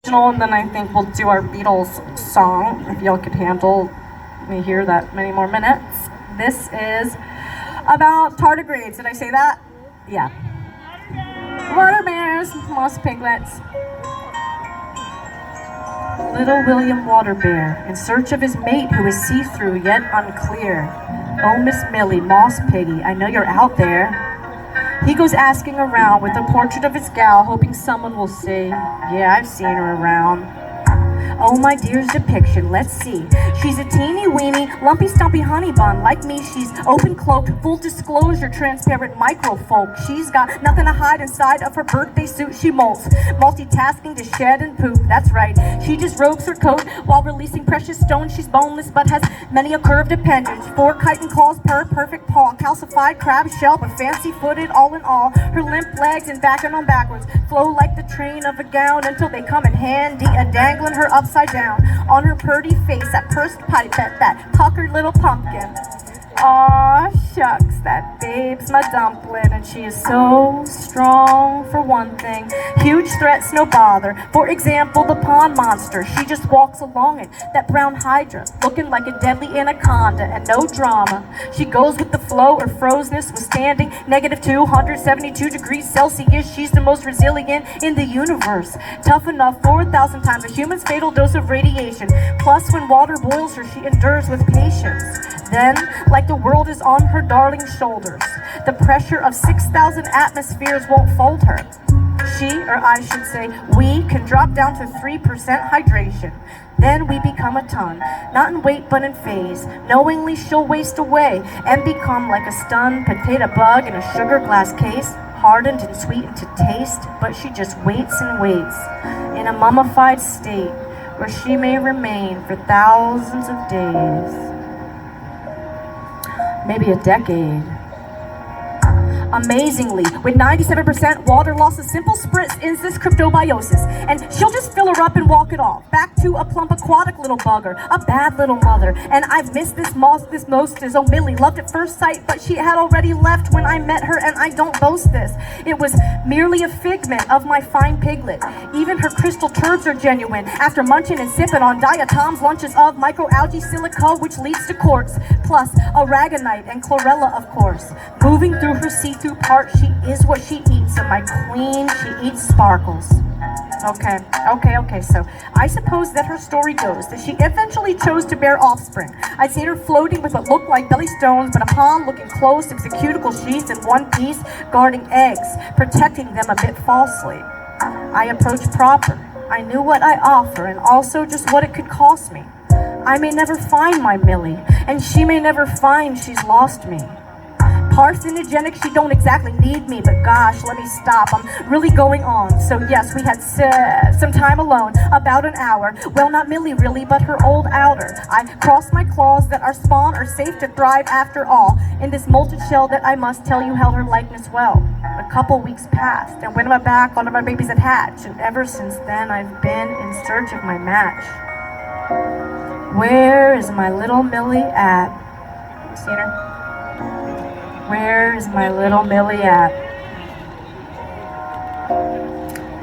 And then I think we'll do our Beatles song, if y'all could handle me here that many more minutes. This is about tardigrades. Did I say that? Yeah. Water bears, moss piglets. Little William Water Bear, in search of his mate who is see-through yet unclear. Oh, Miss Millie, Moss Piggy, I know you're out there. He goes asking around with a portrait of his gal, hoping someone will say, yeah, I've seen her around. Oh, my dear's depiction, let's see. She's a teeny weeny, lumpy stumpy honey bun. Like me, she's open cloaked, full disclosure, transparent microfolk. She's got nothing to hide inside of her birthday suit she molts. Multitasking to shed and poop, that's right. She just robes her coat while releasing precious stones. She's boneless but has many a curved appendage. 4 chitin claws per perfect paw. Calcified crab shell but fancy footed all in all. Her limp legs and backing on backwards flow like the train of a gown until they come in handy, a-dangling her upside down. On her purty face, that pursed pipette, that puckered little pumpkin. Aw, shucks, that babe's my dumpling, and she is so strong for one thing. Huge threats, no bother. For example, the pond monster, she just walks along it. That brown hydra, looking like a deadly anaconda, and no drama. She goes with the flow, her frozeness withstanding negative 272 degrees Celsius. She's the most resilient in the universe. Tough enough 4,000 times a human's fatal dose of radiation. Plus, when water boils her, she endures with patience. Then, like the world is on her darling shoulders, the pressure of 6,000 atmospheres won't fold her. She, or I should say, we can drop down to 3% hydration. Then we become a ton, not in weight but in phase. Knowingly she'll waste away and become like a stunned potato bug in a sugar glass case, hardened and sweetened to taste, but she just waits and waits in a mummified state where she may remain for thousands of days. Maybe a decade. Amazingly, with 97% water loss, a simple spritz is this cryptobiosis. And she'll just fill her up and walk it off. Back to a plump aquatic little bugger, a bad little mother. And I've missed this most as oh Millie, loved at first sight, but she had already left when I met her, and I don't boast this. It was merely a figment of my fine piglet. Even her crystal turds are genuine, after munching and sipping on diatoms, lunches of microalgae silica, which leads to quartz, plus aragonite and chlorella, of course. Moving through her see-through part, she is what she eats, and my queen, she eats sparkles. Okay, so I suppose that her story goes that she eventually chose to bear offspring. I'd seen her floating with what looked like belly stones, but upon looking close, it was a cuticle sheath in one piece, guarding eggs, protecting them a bit falsely. I approached proper. I knew what I offer, and also just what it could cost me. I may never find my Millie, and she may never find she's lost me. Parthenogenic, she don't exactly need me, but gosh, let me stop, I'm really going on. So yes, we had some time alone, about an hour. Well, not Millie really, but her old outer. I crossed my claws that our spawn are safe to thrive after all. In this molted shell that I must tell you held her likeness well. A couple weeks passed, and when I'm back, all of my babies had hatched, and ever since then I've been in search of my match. Where is my little Millie at? Seen her? Where is my little Millie at?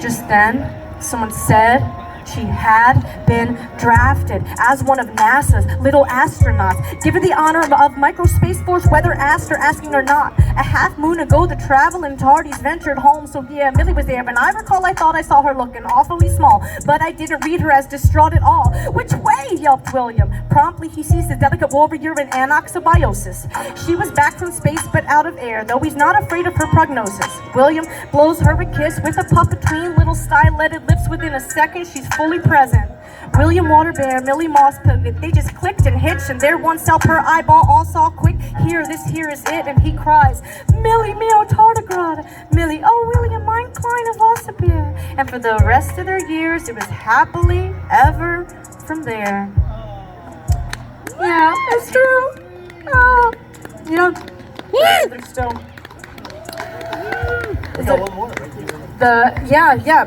Just then, someone said she had been drafted as one of NASA's little astronauts, given the honor of Micro Space Force, whether asked or asking or not. A half moon ago, the traveling tardies ventured home, so yeah, Millie was there, and I recall I thought I saw her looking awfully small, but I didn't read her as distraught at all. Which way? Yelped William. Promptly, he seized the delicate warrior in anoxobiosis. She was back from space, but out of air, though he's not afraid of her prognosis. William blows her a kiss with a puff between little styletted lips. Within a second, she's fully present. William Water Bear, Millie Moss Piglet, they just clicked and hitched, and there one cell per eyeball all saw quick. This here is it, and he cries, Millie mio tardigrade, Millie, oh William, mein kleine Wasserbeer. And for the rest of their years, it was happily ever from there. Yeah, it's true. Oh, you know, there's still. We got one more. Yeah.